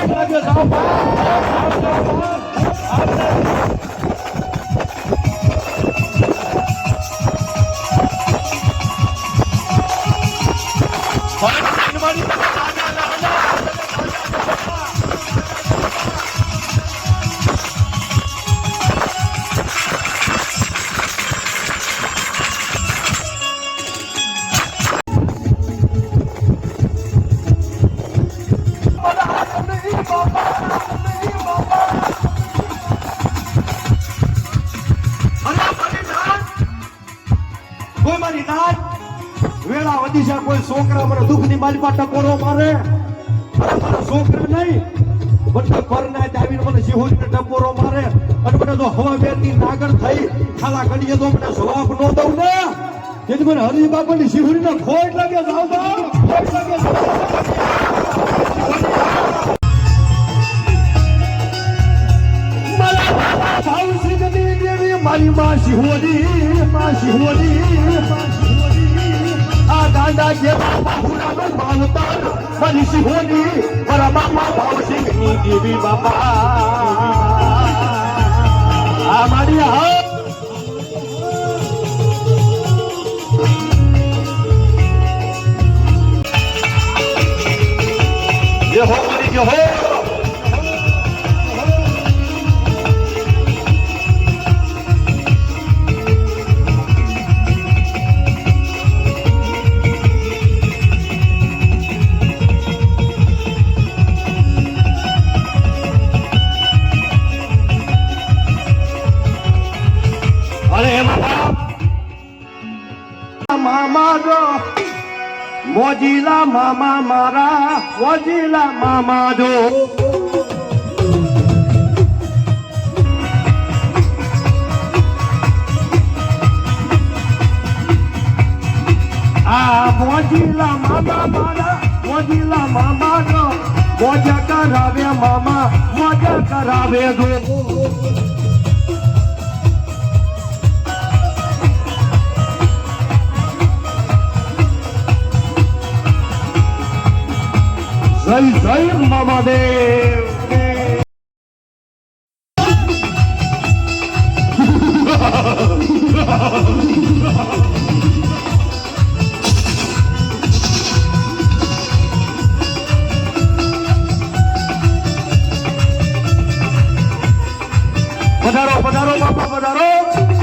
લાગે જાઓ કોઈ છોકરા મને દુઃખ ની મારી પાસે ટકોરો મારે મારા છોકરા નહીં બધા પરનાય આવીને મને સિંહોની ટકોરો મારે અને મને જો હવા બેતી નાગર થઈ ખાલા કરીએ તો મને જવાબ ન દઉં ને તેથી મને હરી બાપાની સિંહોની ખોટ લાગે જાવ ખોટ લાગે મારી માં સિંહોની દાદા જેવા બાહુરાનો માનતા મારી સિંહોની મારા મામા ભાવસિંહની દેવી બાપા આ મારી હા જે હો મારી જે હો મામા જો મોજીલા મામા મારા મોજીલા મામા જો આ મોજીલા મામા મારા મોજીલા મામા જો મોજા કરાવે મામા મોજા કરાવે જો જય જય મામાદેવ પધારો પધારો બાપા પધારો